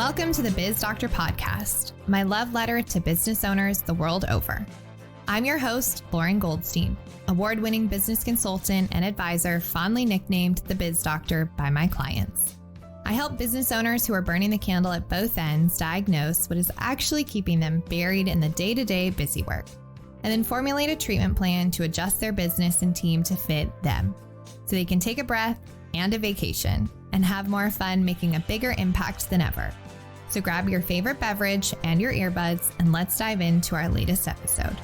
Welcome to the Biz Doctor podcast, my love letter to business owners the world over. I'm your host, Lauren Goldstein, award-winning business consultant and advisor fondly nicknamed the Biz Doctor by my clients. I help business owners who are burning the candle at both ends diagnose what is actually keeping them buried in the day-to-day busy work, and then formulate a treatment plan to adjust their business and team to fit them, so they can take a breath and a vacation and have more fun making a bigger impact than ever. So grab your favorite beverage and your earbuds, and let's dive into our latest episode.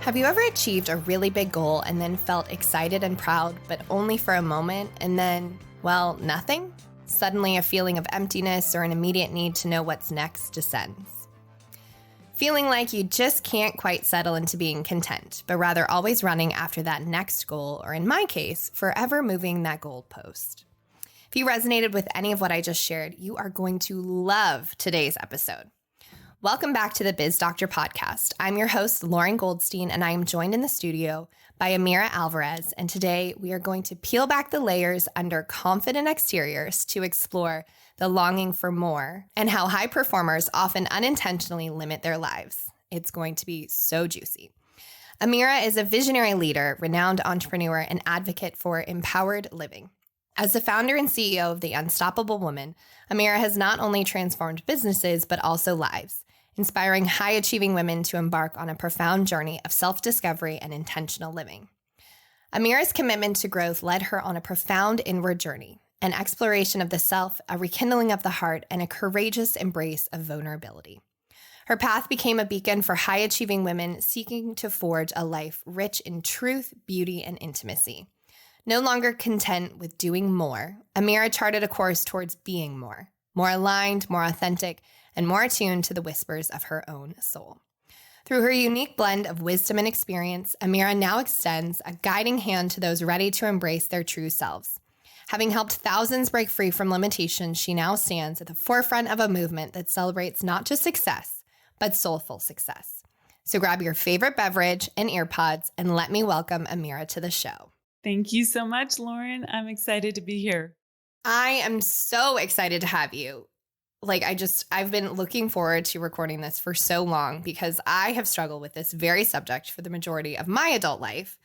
Have you ever achieved a really big goal and then felt excited and proud, but only for a moment, and then, well, nothing? Suddenly a feeling of emptiness or an immediate need to know what's next descends. Feeling like you just can't quite settle into being content, but rather always running after that next goal, or in my case, forever moving that goalpost. If you resonated with any of what I just shared, you are going to love today's episode. Welcome back to the Biz Doctor podcast. I'm your host, Lauren Goldstein, and I am joined in the studio by Amira Alvaraz. And today we are going to peel back the layers under confident exteriors to explore the longing for more and how high performers often unintentionally limit their lives. It's going to be so juicy. Amira is a visionary leader, renowned entrepreneur, and advocate for empowered living. As the founder and CEO of The Unstoppable Woman, Amira has not only transformed businesses, but also lives, inspiring high-achieving women to embark on a profound journey of self-discovery and intentional living. Amira's commitment to growth led her on a profound inward journey, an exploration of the self, a rekindling of the heart, and a courageous embrace of vulnerability. Her path became a beacon for high-achieving women seeking to forge a life rich in truth, beauty, and intimacy. No longer content with doing more, Amira charted a course towards being more aligned, more authentic, and more attuned to the whispers of her own soul. Through her unique blend of wisdom and experience, Amira now extends a guiding hand to those ready to embrace their true selves. Having helped thousands break free from limitations, she now stands at the forefront of a movement that celebrates not just success, but soulful success. So grab your favorite beverage and earpods, and let me welcome Amira to the show. Thank you so much, Lauren. I'm excited to be here. I am so excited to have you. I've been looking forward to recording this for so long because I have struggled with this very subject for the majority of my adult life.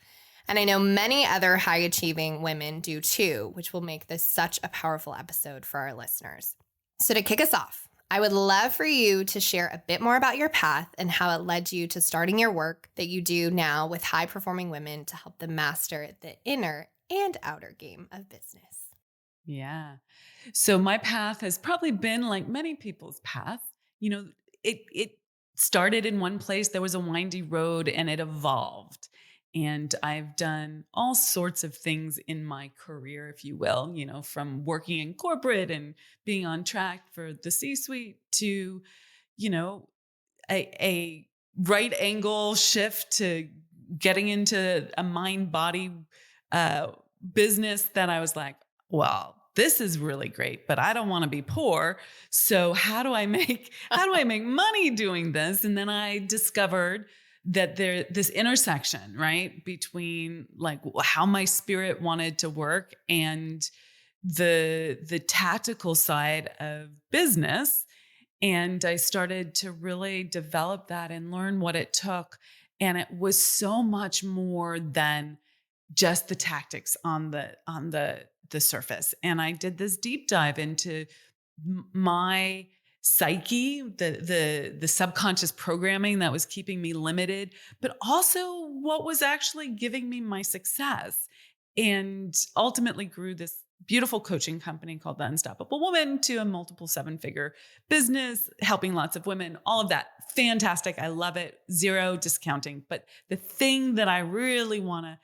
And I know many other high-achieving women do too, which will make this such a powerful episode for our listeners. So to kick us off, I would love for you to share a bit more about your path and how it led you to starting your work that you do now with high-performing women to help them master the inner and outer game of business. Yeah. So my path has probably been like many people's path. You know, it started in one place. There was a windy road and it evolved. And I've done all sorts of things in my career, if you will, from working in corporate and being on track for the C-suite to, a right angle shift to getting into a mind-body business that I was like, well, this is really great, but I don't want to be poor. So how do I make money doing this? And then I discovered that this intersection, right, between like how my spirit wanted to work and the tactical side of business. And I started to really develop that and learn what it took. And it was so much more than just the tactics on the surface. And I did this deep dive into my psyche, the subconscious programming that was keeping me limited, but also what was actually giving me my success, and ultimately grew this beautiful coaching company called The Unstoppable Woman to a multiple 7-figure business, helping lots of women, all of that. Fantastic. I love it. Zero discounting. But the thing that I really want to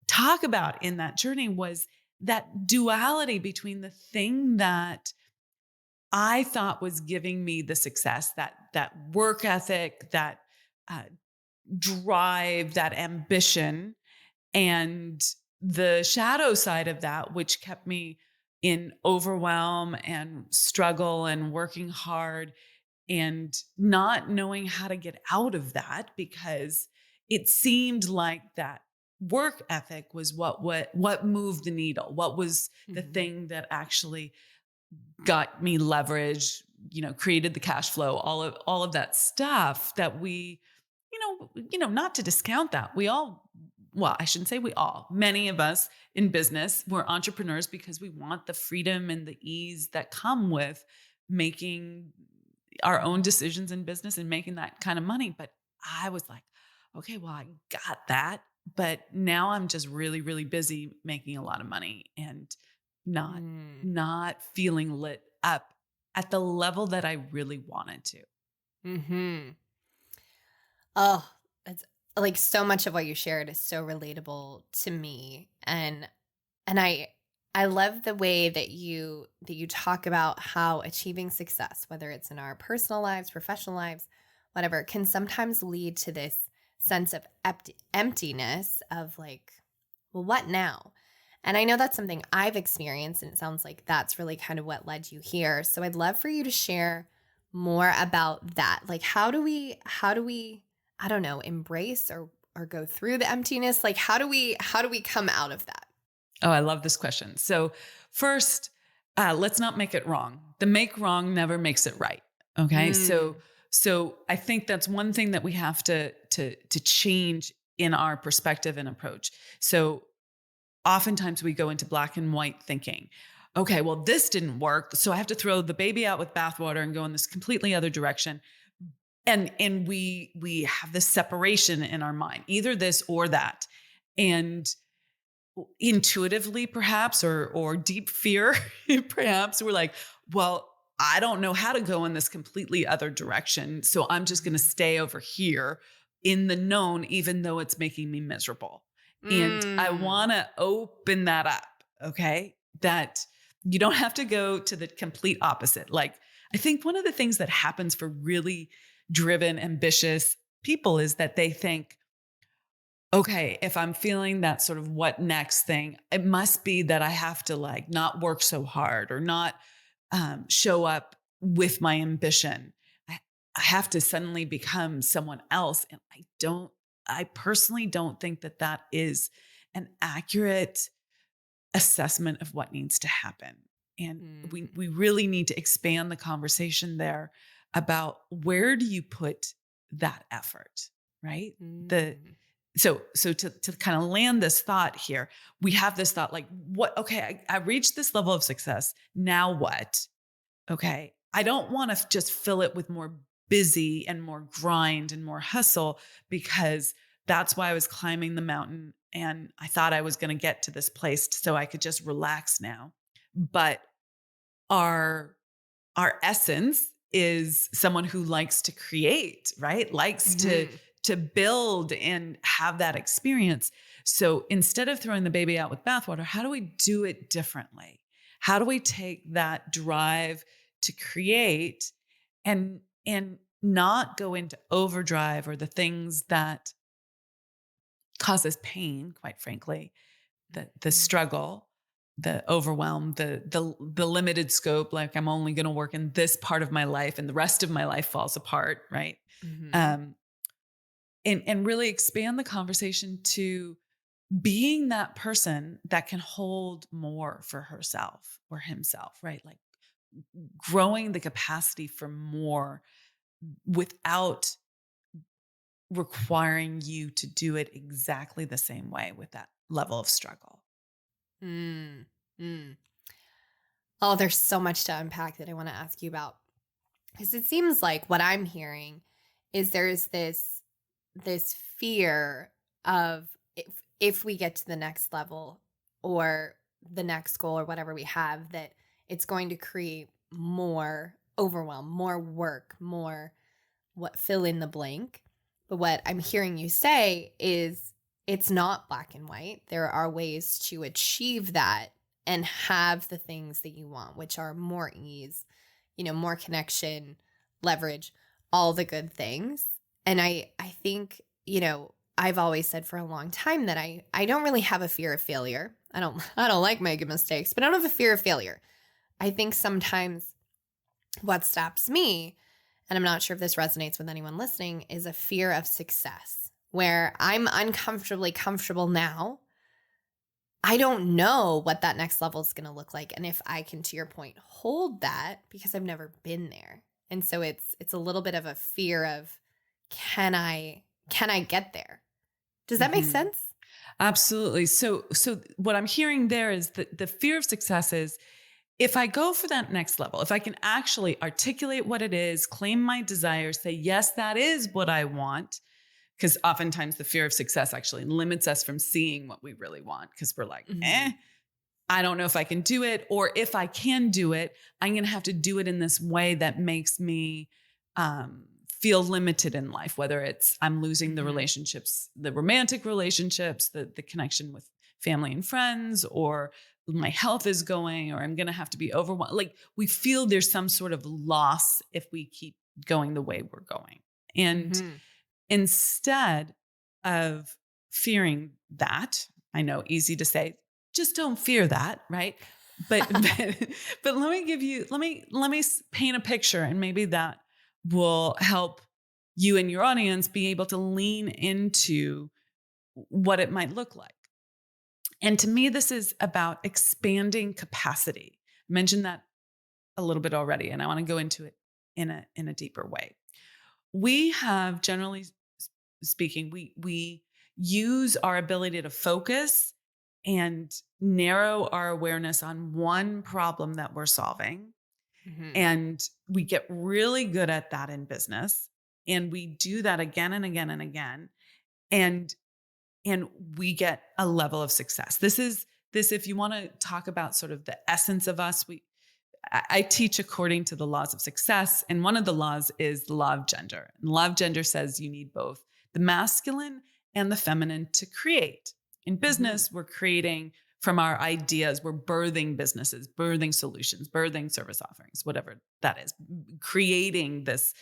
talk about in that journey was that duality between the thing that I thought was giving me the success, that work ethic, that drive, that ambition, and the shadow side of that, which kept me in overwhelm and struggle and working hard and not knowing how to get out of that, because it seemed like that work ethic was what moved the needle. What was the Mhm. thing that actually got me leverage, created the cash flow, all of that stuff that we, not to discount that. Well, I shouldn't say we all, many of us in business, we're entrepreneurs because we want the freedom and the ease that come with making our own decisions in business and making that kind of money. But I was like, okay, well, I got that. But now I'm just really, really busy making a lot of money and not Mm. not feeling lit up at the level that I really wanted to. Mm-hmm. Oh, it's like so much of what you shared is so relatable to me. And I love the way that you talk about how achieving success, whether it's in our personal lives, professional lives, whatever, can sometimes lead to this sense of emptiness of like, well, what now? And I know that's something I've experienced, and it sounds like that's really kind of what led you here. So I'd love for you to share more about that. Like how do we, I don't know, embrace or go through the emptiness? Like how do we come out of that? Oh, I love this question. So first, let's not make it wrong. The make wrong never makes it right. Okay. Mm. So I think that's one thing that we have to change in our perspective and approach. So oftentimes we go into black and white thinking. Okay, well, this didn't work, so I have to throw the baby out with bathwater and go in this completely other direction. And we have this separation in our mind, either this or that. And intuitively, perhaps, or deep fear, perhaps, we're like, well, I don't know how to go in this completely other direction. So I'm just going to stay over here in the known, even though it's making me miserable. And I Mm. want to open that up. Okay. That you don't have to go to the complete opposite. Like, I think one of the things that happens for really driven, ambitious people is that they think, okay, if I'm feeling that sort of what next thing, it must be that I have to like not work so hard or not show up with my ambition. I have to suddenly become someone else. And I personally don't think that that is an accurate assessment of what needs to happen. And Mm. we really need to expand the conversation there about where do you put that effort, right? Mm. So to kind of land this thought here, we have this thought like, what, okay, I reached this level of success. Now what? Okay. I don't want to just fill it with more busy and more grind and more hustle because that's why I was climbing the mountain and I thought I was going to get to this place so I could just relax now. But our our essence is someone who likes to create, right? Likes Mhm. to build and have that experience. So instead of throwing the baby out with bathwater, how do we do it differently? How do we take that drive to create and not go into overdrive or the things that cause us pain, quite frankly, the Mhm. struggle, the overwhelm, the limited scope, like I'm only going to work in this part of my life and the rest of my life falls apart, right? Mhm. Um, and really expand the conversation to being that person that can hold more for herself or himself, right? Like growing the capacity for more without requiring you to do it exactly the same way with that level of struggle. Mm. Mm. Oh, there's so much to unpack that I want to ask you about. Because it seems like what I'm hearing is there's this fear of if we get to the next level or the next goal or whatever we have, that it's going to create more overwhelm, more work, more what fill in the blank. But what I'm hearing you say is it's not black and white. There are ways to achieve that and have the things that you want, which are more ease, more connection, leverage, all the good things. And I think, I've always said for a long time that I don't really have a fear of failure. I don't like making mistakes, but I don't have a fear of failure. I think sometimes what stops me, and I'm not sure if this resonates with anyone listening, is a fear of success. where I'm uncomfortably comfortable now. I don't know what that next level is going to look like. And if I can, to your point, hold that, because I've never been there. And so it's a little bit of a fear of, can I get there? Does that make sense? Absolutely. So what I'm hearing there is that the fear of success is, if I go for that next level, if I can actually articulate what it is, claim my desires, say, yes, that is what I want. Because oftentimes the fear of success actually limits us from seeing what we really want, because we're like, I don't know if I can do it. Or if I can do it, I'm going to have to do it in this way that makes me feel limited in life, whether it's I'm losing the relationships, the romantic relationships, the connection with family and friends, or my health is going, or I'm going to have to be overwhelmed. Like, we feel there's some sort of loss if we keep going the way we're going. And instead of fearing that, I know, easy to say, just don't fear that, right? But but let me paint a picture, and maybe that will help you and your audience be able to lean into what it might look like. And to me, this is about expanding capacity. I mentioned that a little bit already, and I want to go into it in a deeper way. We have, generally speaking, we use our ability to focus and narrow our awareness on one problem that we're solving. And we get really good at that in business. And we do that again and again and again. And we get a level of success. This, if you want to talk about sort of the essence of us, I teach according to the laws of success. And one of the laws is the law of gender. And the law of gender says you need both the masculine and the feminine to create. In business, we're creating from our ideas. We're birthing businesses, birthing solutions, birthing service offerings, whatever that is, creating this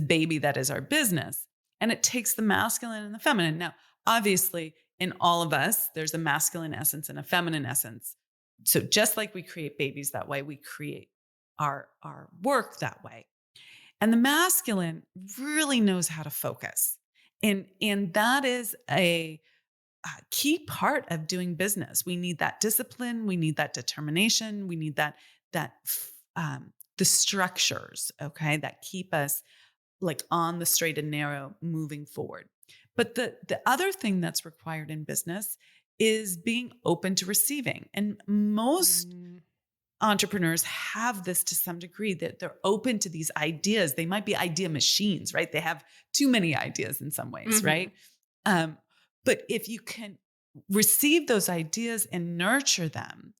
baby that is our business. And it takes the masculine and the feminine. Now, obviously, in all of us, there's a masculine essence and a feminine essence. So just like we create babies that way, we create our work that way. And the masculine really knows how to focus. And that is a key part of doing business. We need that discipline. We need that determination. We need that the structures, okay, that keep us like on the straight and narrow moving forward. But the other thing that's required in business is being open to receiving. And most entrepreneurs have this to some degree, that they're open to these ideas. They might be idea machines, right? They have too many ideas in some ways, right? But if you can receive those ideas and nurture them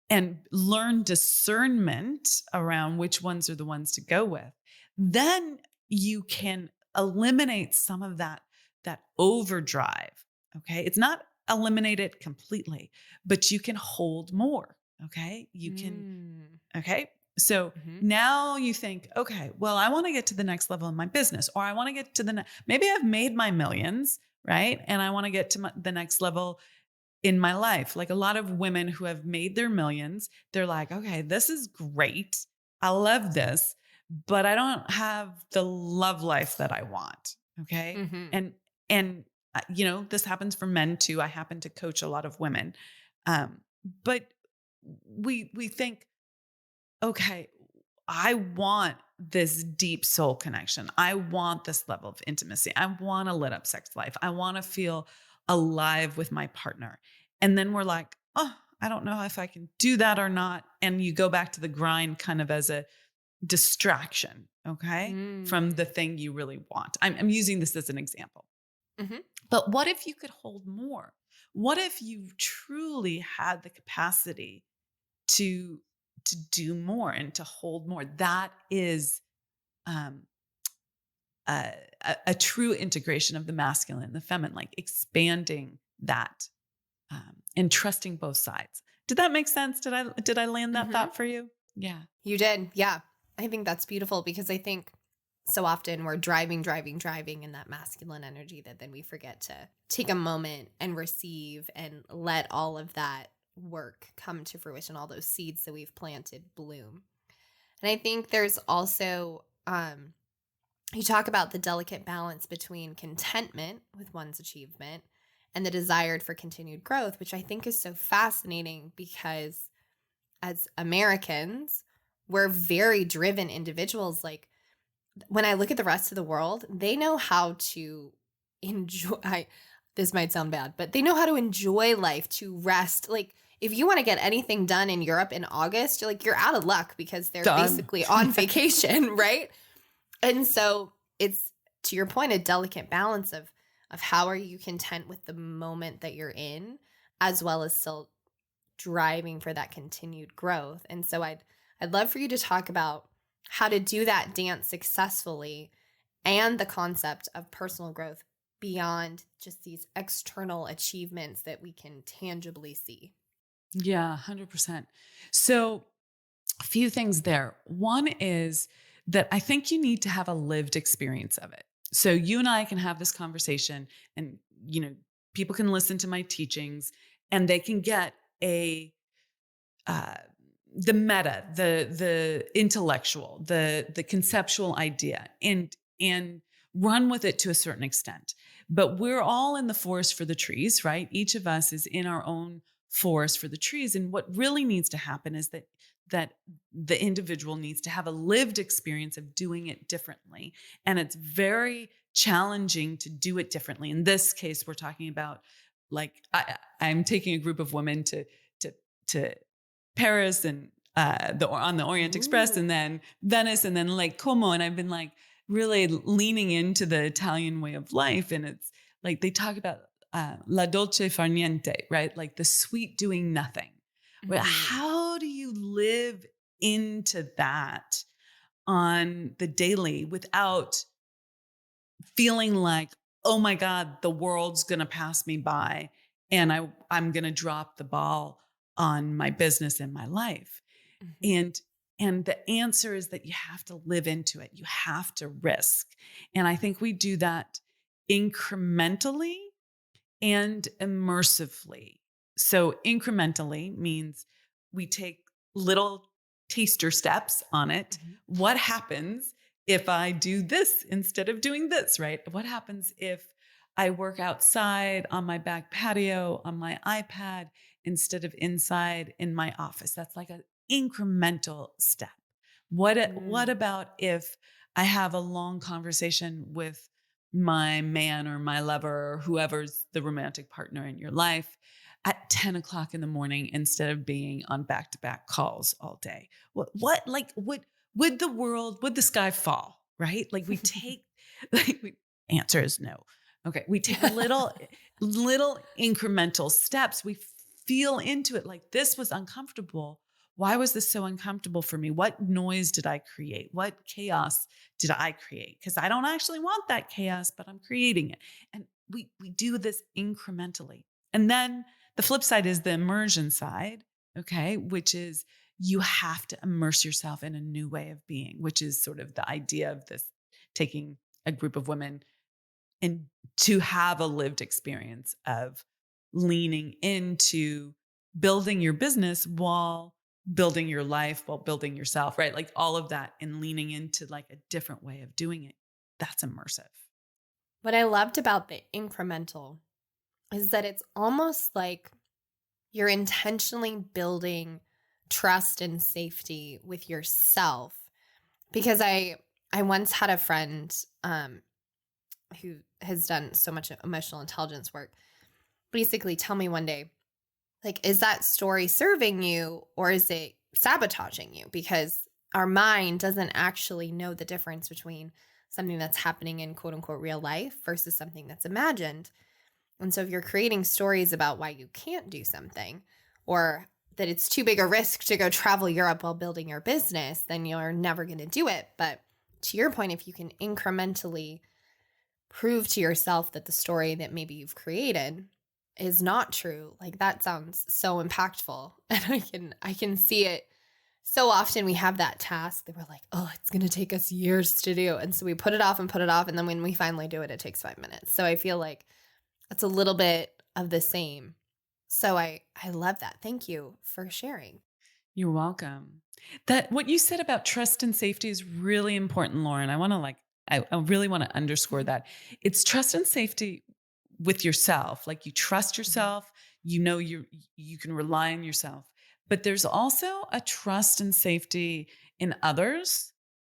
and learn discernment around which ones are the ones to go with, then you can eliminate some of that overdrive. Okay. It's not eliminate it completely, but you can hold more. Okay. You can, okay. So now you think, okay, well, I want to get to the next level in my business, or I want to get to maybe I've made my millions, right? And I want to get to the next level in my life. Like a lot of women who have made their millions, they're like, okay, this is great. I love this, but I don't have the love life that I want. Okay. And this happens for men too. I happen to coach a lot of women. But we think, okay, I want this deep soul connection. I want this level of intimacy. I want a lit up sex life. I want to feel alive with my partner. And then we're like, oh, I don't know if I can do that or not. And you go back to the grind kind of as a distraction, okay, from the thing you really want. I'm using this as an example. But what if you could hold more? What if you truly had the capacity to do more and to hold more? That is a true integration of the masculine and the feminine, like expanding that and trusting both sides. Did that make sense? Did I land that thought for you? Yeah. You did. Yeah. I think that's beautiful, because I think so often we're driving in that masculine energy that then we forget to take a moment and receive and let all of that work come to fruition, all those seeds that we've planted bloom. And I think there's also you talk about the delicate balance between contentment with one's achievement and the desire for continued growth, which I think is so fascinating because as Americans, we're very driven individuals. Like when I look at the rest of the world, they know how to enjoy. This might sound bad, but they know how to enjoy life, to rest. Like if you want to get anything done in Europe in August, you're out of luck because they're Done. basically on vacation, right? And so it's, to your point, a delicate balance of how are you content with the moment that you're in, as well as still driving for that continued growth. And so I'd love for you to talk about how to do that dance successfully and the concept of personal growth beyond just these external achievements that we can tangibly see. Yeah, 100%. So a few things there. One is that I think you need to have a lived experience of it. So you and I can have this conversation and, people can listen to my teachings and they can get a, uh, the meta, the intellectual, the conceptual idea and run with it to a certain extent. But we're all in the forest for the trees, right? Each of us is in our own forest for the trees. And what really needs to happen is that the individual needs to have a lived experience of doing it differently. And it's very challenging to do it differently. In this case, we're talking about like I'm taking a group of women to Paris and on the Orient Express, and then Venice, and then Lake Como, and I've been like really leaning into the Italian way of life, and it's like they talk about la dolce far niente, right? Like the sweet doing nothing. Well, how do you live into that on the daily without feeling like, oh my God, the world's going to pass me by and I'm going to drop the ball on my business and my life? And the answer is that you have to live into it. You have to risk. And I think we do that incrementally and immersively. So incrementally means we take little taster steps on it. What happens if I do this instead of doing this, right? What happens if I work outside on my back patio on my iPad instead of inside in my office? That's like an incremental step. What about if I have a long conversation with my man or my lover or whoever's the romantic partner in your life at 10 o'clock in the morning instead of being on back-to-back calls all day? Would the sky fall, right? Like we take, answer is no. Okay. We take little incremental steps. We feel into it. Like this was uncomfortable. Why was this so uncomfortable for me? What noise did I create? What chaos did I create? Because I don't actually want that chaos, but I'm creating it. And we do this incrementally. And then the flip side is the immersion side, okay, which is you have to immerse yourself in a new way of being, which is sort of the idea of this, taking a group of women and to have a lived experience of leaning into building your business while building your life, while building yourself, right? Like all of that and leaning into like a different way of doing it. That's immersive. What I loved about the incremental is that it's almost like you're intentionally building trust and safety with yourself. Because I once had a friend who has done so much emotional intelligence work basically tell me one day, like, is that story serving you or is it sabotaging you? Because our mind doesn't actually know the difference between something that's happening in quote unquote real life versus something that's imagined. And so if you're creating stories about why you can't do something or that it's too big a risk to go travel Europe while building your business, then you're never going to do it. But to your point, if you can incrementally prove to yourself that the story that maybe you've created is not true, like that sounds so impactful. And I can see it. So often we have that task that we're like, oh, it's going to take us years to do. And so we put it off. And then when we finally do it, it takes 5 minutes. So I feel like it's a little bit of the same. So I love that. Thank you for sharing. You're welcome. That what you said about trust and safety is really important, Lauren. I want to I really want to underscore that it's trust and safety with yourself. Like you trust yourself, you know, you can rely on yourself, but there's also a trust and safety in others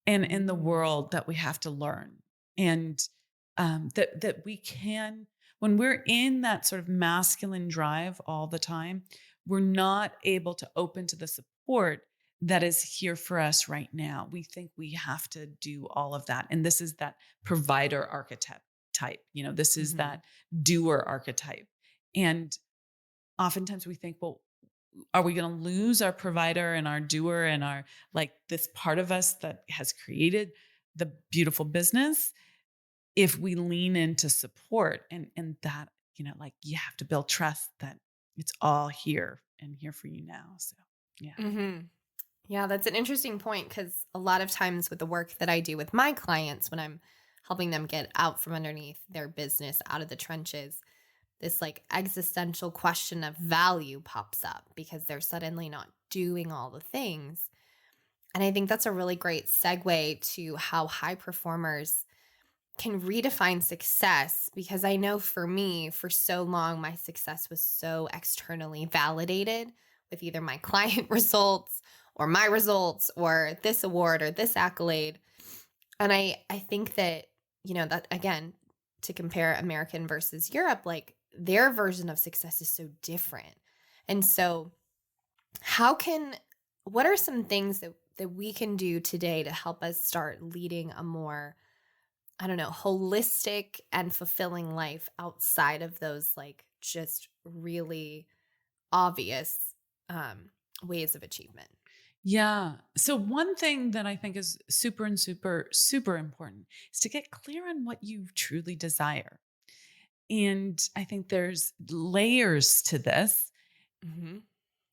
and in the world that we have to learn. And that we can, when we're in that sort of masculine drive all the time, we're not able to open to the support that is here for us right now. We think we have to do all of that. And this is that provider archetype type. You know, this is that doer archetype. And oftentimes we think, well, are we going to lose our provider and our doer and our, like, this part of us that has created the beautiful business if we lean into support and that, you know, like you have to build trust that it's all here and here for you now. So, yeah. Mm-hmm. Yeah, that's an interesting point because a lot of times with the work that I do with my clients, when I'm helping them get out from underneath their business, out of the trenches, this like existential question of value pops up because they're suddenly not doing all the things. And I think that's a really great segue to how high performers can redefine success, because I know for me, for so long, my success was so externally validated with either my client results or my results or this award or this accolade. And I think that, you know, that again, to compare American versus Europe, like their version of success is so different. And so what are some things that we can do today to help us start leading a more, I don't know, holistic and fulfilling life outside of those like just really obvious ways of achievement? Yeah. So one thing that I think is super and super important is to get clear on what you truly desire. And I think there's layers to this. Mm-hmm.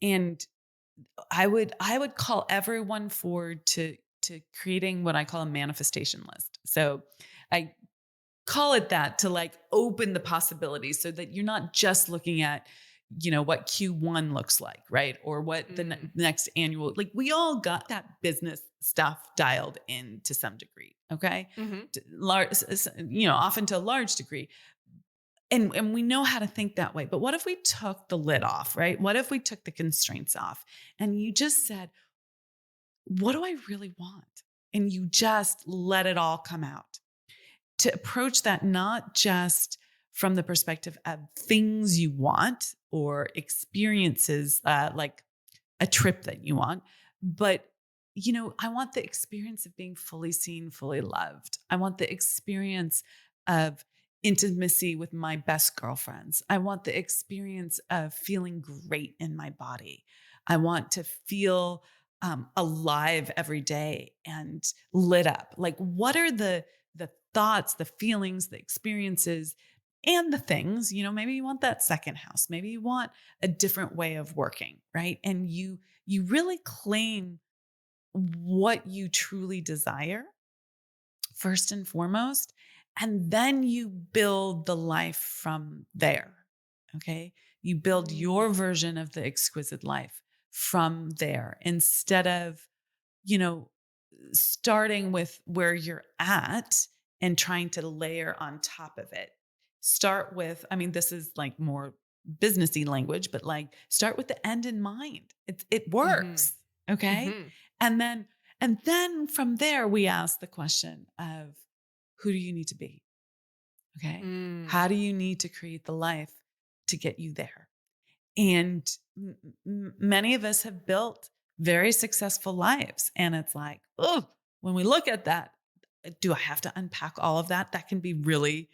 And I would call everyone forward to creating what I call a manifestation list. So I call it that to like open the possibilities so that you're not just looking at, you know, what Q1 looks like, right? Or what the next annual, like we all got that business stuff dialed in to some degree. Okay. Mm-hmm. Large, you know, often to a large degree. And we know how to think that way. But what if we took the lid off, right? What if we took the constraints off and you just said, what do I really want? And you just let it all come out. To approach that not just from the perspective of things you want or experiences, like a trip that you want, but you know, I want the experience of being fully seen, fully loved. I want the experience of intimacy with my best girlfriends. I want the experience of feeling great in my body. I want to feel alive every day and lit up. Like, what are the thoughts, the feelings, the experiences, and the things? You know, maybe you want that second house. Maybe you want a different way of working, right? And you really claim what you truly desire first and foremost, and then you build the life from there. Okay? You build your version of the exquisite life from there instead of, you know, starting with where you're at and trying to layer on top of it. Start with, I mean, this is like more businessy language, but like start with the end in mind. It works. Okay. Mm-hmm. And then from there, we ask the question of who do you need to be? Okay. How do you need to create the life to get you there? And many of us have built very successful lives. And it's like, oh, when we look at that, do I have to unpack all of that? That can be really,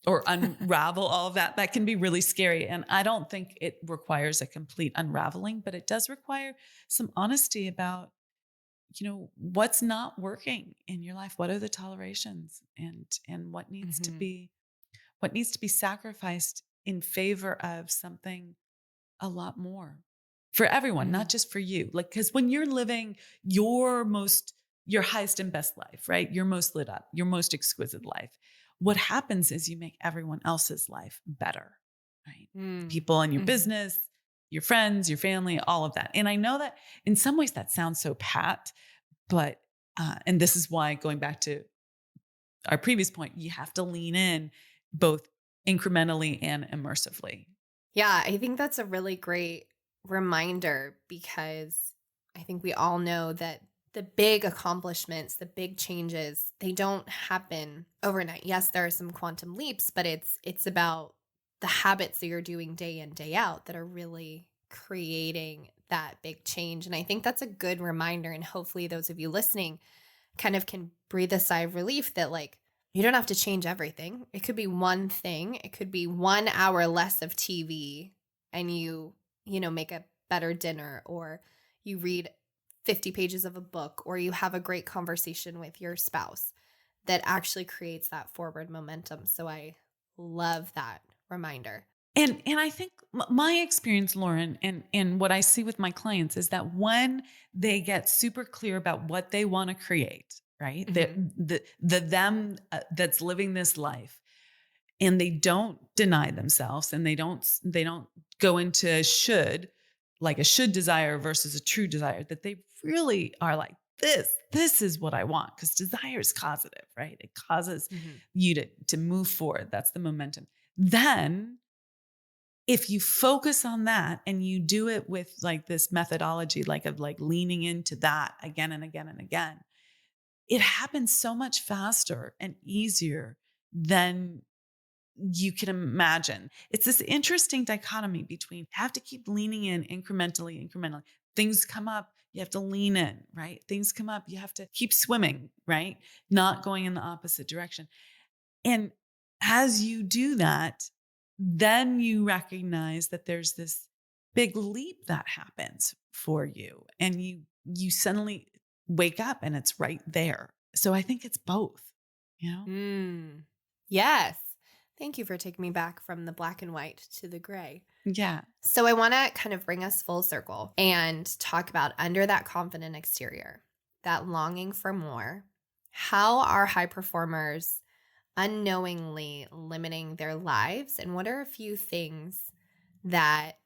or unravel all of that. That can be really scary. And I don't think it requires a complete unraveling, but it does require some honesty about, you know, what's not working in your life. What are the tolerations and what needs to be, sacrificed in favor of something a lot more for everyone, not just for you. Like, because when you're living your highest and best life, right? Your most lit up, your most exquisite life, what happens is you make everyone else's life better, right? People in your business, your friends, your family, all of that. And I know that in some ways that sounds so pat, but, and this is why, going back to our previous point, you have to lean in both incrementally and immersively. Yeah, I think that's a really great reminder because I think we all know that the big accomplishments, the big changes, they don't happen overnight. Yes, there are some quantum leaps, but it's about the habits that you're doing day in, day out that are really creating that big change. And I think that's a good reminder. And hopefully those of you listening kind of can breathe a sigh of relief that like you don't have to change everything. It could be one thing. It could be 1 hour less of TV and you make a better dinner or you read 50 pages of a book or you have a great conversation with your spouse that actually creates that forward momentum. So I love that reminder. And I think my experience, Lauren, and what I see with my clients is that when they get super clear about what they want to create, right? Mhm. The them that's living this life, and they don't deny themselves, and they don't go into like a should desire versus a true desire. That they really are like this is what I want, because desire is causative, right? It causes Mhm. you to move forward. That's the momentum. Then if you focus on that and you do it with like this methodology, like of like leaning into that again and again and again, it happens so much faster and easier than you can imagine. It's this interesting dichotomy between have to keep leaning in incrementally. Things come up, you have to lean in, right? Things come up, you have to keep swimming, right? Not going in the opposite direction. And as you do that, then you recognize that there's this big leap that happens for you. And you suddenly wake up and it's right there. So I think it's both, you know? Mm. Yes. Thank you for taking me back from the black and white to the gray. Yeah. So I want to kind of bring us full circle and talk about under that confident exterior, that longing for more. How are high performers unknowingly limiting their lives, and what are a few things that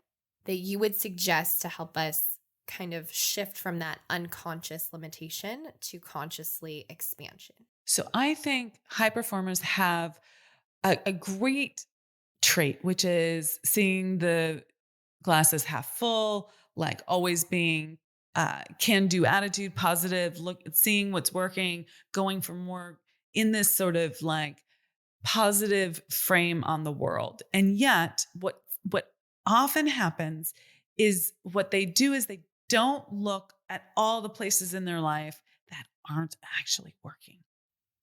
you would suggest to help us kind of shift from that unconscious limitation to consciously expansion? So I think high performers have a great trait, which is seeing the glasses half full, like always being can do attitude, positive, look seeing what's working, going for more in this sort of like positive frame on the world. And yet what often happens is what they do is they don't look at all the places in their life that aren't actually working.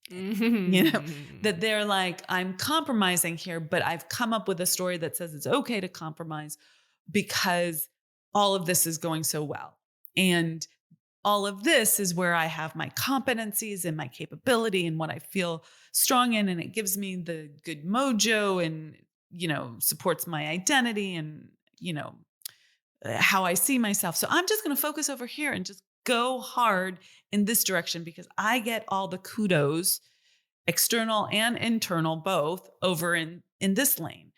You know, that Mhm. they're like, I'm compromising here, but I've come up with a story that says it's okay to compromise because all of this is going so well. And all of this is where I have my competencies and my capability and what I feel strong in. And it gives me the good mojo and, supports my identity and, how I see myself. So I'm just going to focus over here and just go hard in this direction because I get all the kudos, external and internal, both over in this lane.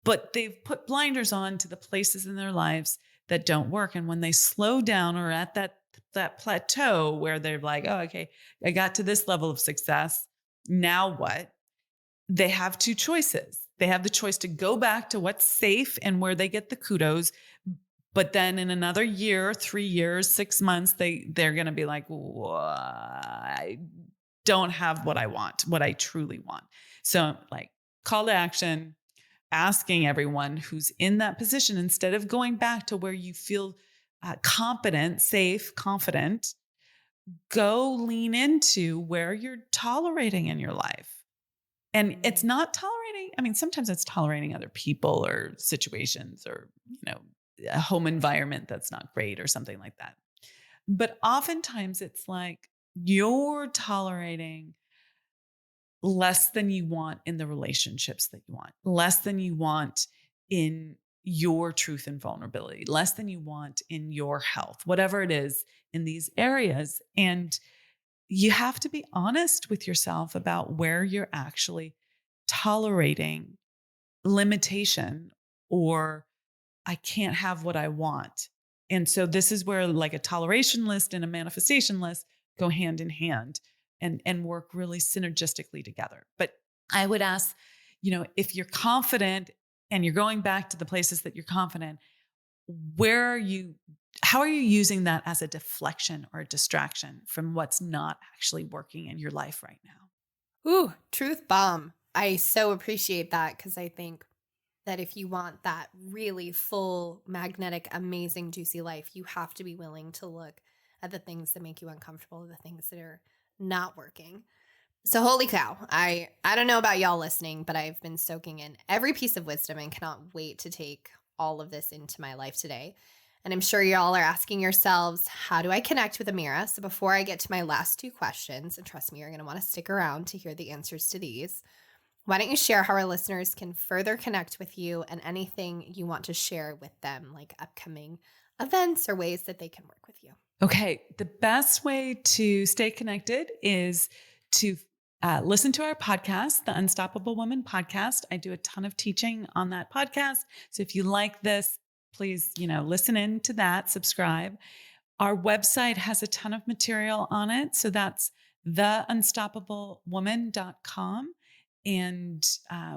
But they've put blinders on to the places in their lives that don't work. And when they slow down or at that plateau where they're like, oh, okay, I got to this level of success. Now what? They have two choices. They have the choice to go back to what's safe and where they get the kudos. But then in another year, 3 years, 6 months, they're going to be like, I don't have what I want, what I truly want. So like call to action, asking everyone who's in that position, instead of going back to where you feel competent, safe, confident, go lean into where you're tolerating in your life. And it's not tolerating. I mean, sometimes it's tolerating other people or situations or, a home environment that's not great or something like that. But oftentimes it's like you're tolerating less than you want in the relationships that you want, less than you want in your truth and vulnerability, less than you want in your health, whatever it is in these areas. And you have to be honest with yourself about where you're actually tolerating limitation or I can't have what I want. And so this is where like a toleration list and a manifestation list go hand in hand. and work really synergistically together. But I would ask, if you're confident and you're going back to the places that you're confident, how are you using that as a deflection or a distraction from what's not actually working in your life right now? Ooh, truth bomb. I so appreciate that because I think that if you want that really full, magnetic, amazing, juicy life, you have to be willing to look at the things that make you uncomfortable, the things that are not working. So holy cow, I don't know about y'all listening, but I've been soaking in every piece of wisdom and cannot wait to take all of this into my life today. And I'm sure y'all are asking yourselves, how do I connect with Amira? So before I get to my last two questions, and trust me, you're going to want to stick around to hear the answers to these, why don't you share how our listeners can further connect with you and anything you want to share with them, like upcoming events or ways that they can work with you? Okay. The best way to stay connected is to listen to our podcast, the Unstoppable Woman podcast. I do a ton of teaching on that podcast. So if you like this, please, listen in to that, subscribe. Our website has a ton of material on it. So that's theunstoppablewoman.com. And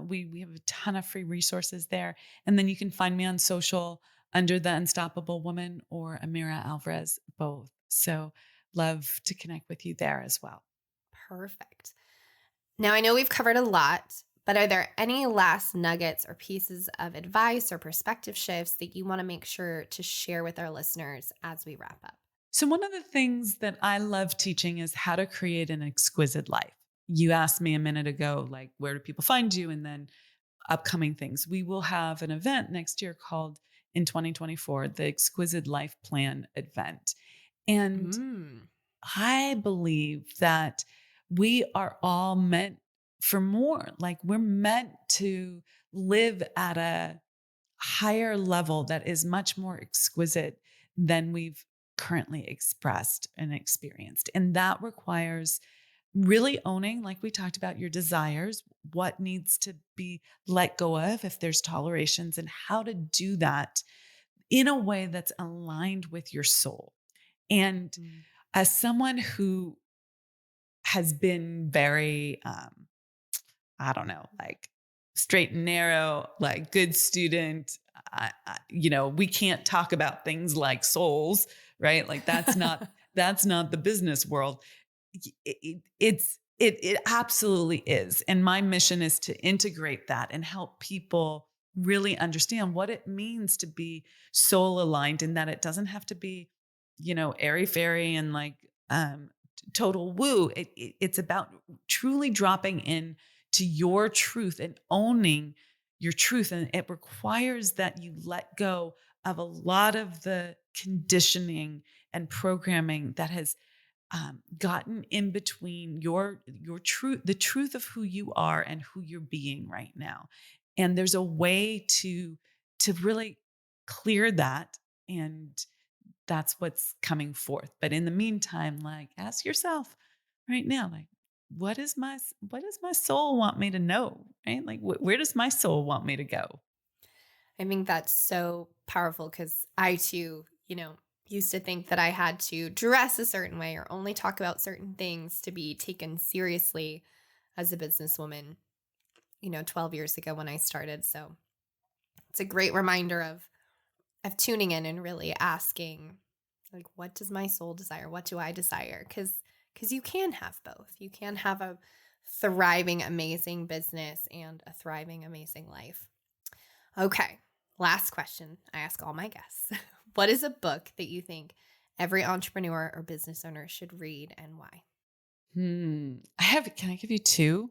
we have a ton of free resources there. And then you can find me on social under The Unstoppable Woman or Amira Alvarez, both. So love to connect with you there as well. Perfect. Now, I know we've covered a lot, but are there any last nuggets or pieces of advice or perspective shifts that you want to make sure to share with our listeners as we wrap up? So one of the things that I love teaching is how to create an exquisite life. You asked me a minute ago, like, where do people find you? And then upcoming things. We will have an event next year called in 2024, the Exquisite Life Plan event. And I believe that we are all meant for more. Like we're meant to live at a higher level that is much more exquisite than we've currently expressed and experienced. And that requires really owning, like we talked about, your desires, what needs to be let go of if there's tolerations, and how to do that in a way that's aligned with your soul. And as someone who has been very, I don't know, like straight and narrow, like good student, we can't talk about things like souls, right? Like that's not the business world. It absolutely is. And my mission is to integrate that and help people really understand what it means to be soul aligned, and that it doesn't have to be, airy fairy and like total woo. It's about truly dropping in to your truth and owning your truth. And it requires that you let go of a lot of the conditioning and programming that has gotten in between your truth, the truth of who you are and who you're being right now. And there's a way to really clear that, and that's what's coming forth. But in the meantime, like, ask yourself right now, like, what does my soul want me to know? Right? Like, where does my soul want me to go? I think that's so powerful because I too, used to think that I had to dress a certain way or only talk about certain things to be taken seriously as a businesswoman, 12 years ago when I started. So it's a great reminder of tuning in and really asking, like, what does my soul desire? What do I desire? Because you can have both. You can have a thriving, amazing business and a thriving, amazing life. Okay, last question I ask all my guests. What is a book that you think every entrepreneur or business owner should read, and why? Can I give you two?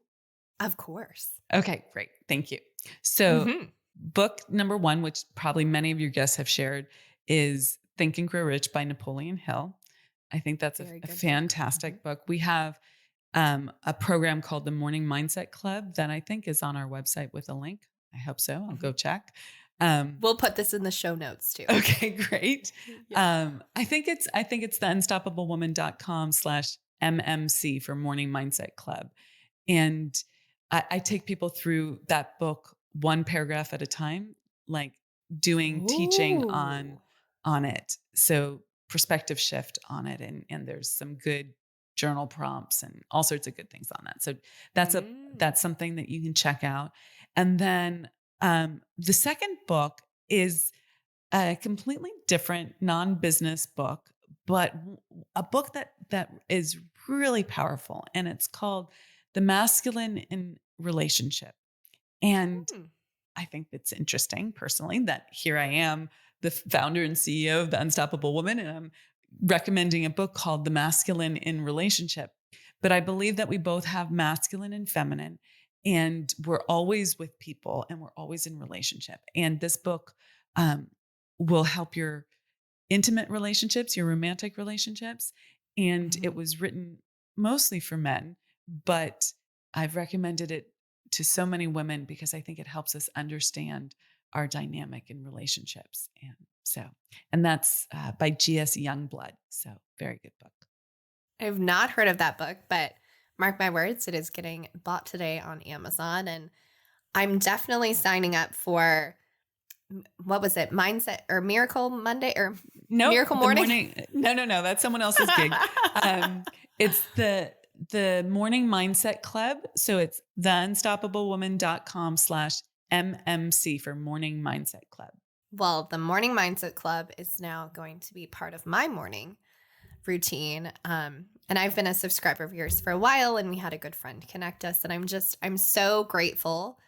Of course. Okay, great. Thank you. So book number one, which probably many of your guests have shared, is Think and Grow Rich by Napoleon Hill. I think that's a fantastic book. We have a program called the Morning Mindset Club that I think is on our website with a link. I hope so. I'll go check. We'll put this in the show notes too. Okay, great. I think it's theunstoppablewoman.com/MMC for Morning Mindset Club. And I take people through that book one paragraph at a time, like doing teaching on it. So perspective shift on it. And there's some good journal prompts and all sorts of good things on that. So that's something that you can check out. And then the second book is a completely different non-business book, but a book that is really powerful. And it's called The Masculine in Relationship. And I think it's interesting personally that here I am, the founder and CEO of The Unstoppable Woman, and I'm recommending a book called The Masculine in Relationship. But I believe that we both have masculine and feminine, and we're always with people and we're always in relationship. And this book will help your intimate relationships, your romantic relationships. And it was written mostly for men, but I've recommended it to so many women because I think it helps us understand our dynamic in relationships. And that's by G.S. Youngblood. So very good book. I've not heard of that book, but mark my words, it is getting bought today on Amazon. And I'm definitely signing up for, what was it? Mindset or Miracle Monday or Miracle Morning? No. That's someone else's gig. It's the Morning Mindset Club. So it's theunstoppablewoman.com/MMC for Morning Mindset Club. Well, the Morning Mindset Club is now going to be part of my morning routine. And I've been a subscriber of yours for a while, and we had a good friend connect us. And I'm so grateful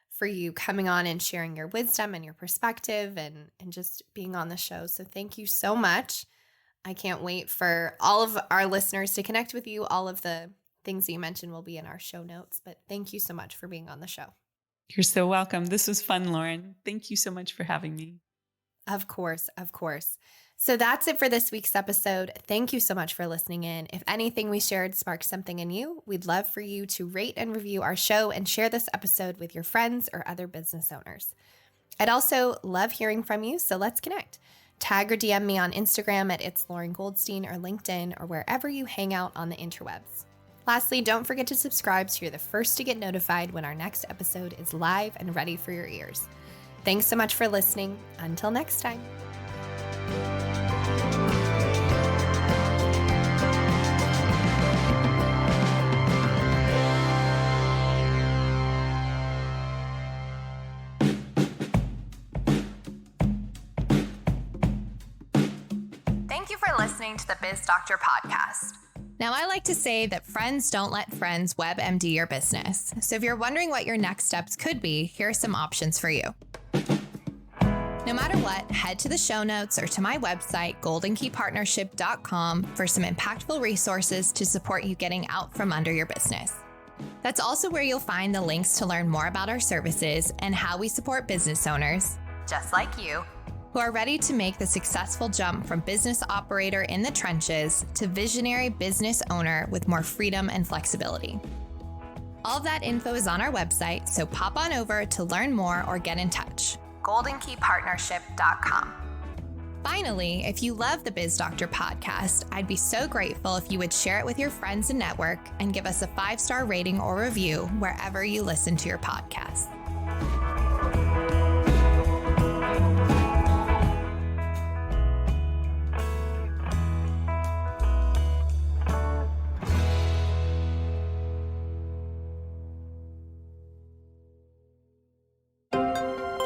for you coming on and sharing your wisdom and your perspective and just being on the show. So thank you so much. I can't wait for all of our listeners to connect with you. All of the things that you mentioned will be in our show notes, but thank you so much for being on the show. You're so welcome. This was fun, Lauren. Thank you so much for having me. Of course. So that's it for this week's episode. Thank you so much for listening in. If anything we shared sparked something in you, we'd love for you to rate and review our show and share this episode with your friends or other business owners. I'd also love hearing from you, so let's connect. Tag or DM me on Instagram at It's Lauren Goldstein or LinkedIn or wherever you hang out on the interwebs. Lastly, don't forget to subscribe so you're the first to get notified when our next episode is live and ready for your ears. Thanks so much for listening. Until next time. Thank you for listening to the Biz Doctor podcast. Now, I like to say that friends don't let friends WebMD your business. So if you're wondering what your next steps could be, here are some options for you. No matter what, head to the show notes or to my website, goldenkeypartnership.com, for some impactful resources to support you getting out from under your business. That's also where you'll find the links to learn more about our services and how we support business owners, just like you, who are ready to make the successful jump from business operator in the trenches to visionary business owner with more freedom and flexibility. All of that info is on our website, so pop on over to learn more or get in touch. goldenkeypartnership.com. Finally, if you love the Biz Doctor podcast, I'd be so grateful if you would share it with your friends and network and give us a 5-star rating or review wherever you listen to your podcast.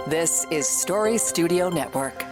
This is Story Studio Network.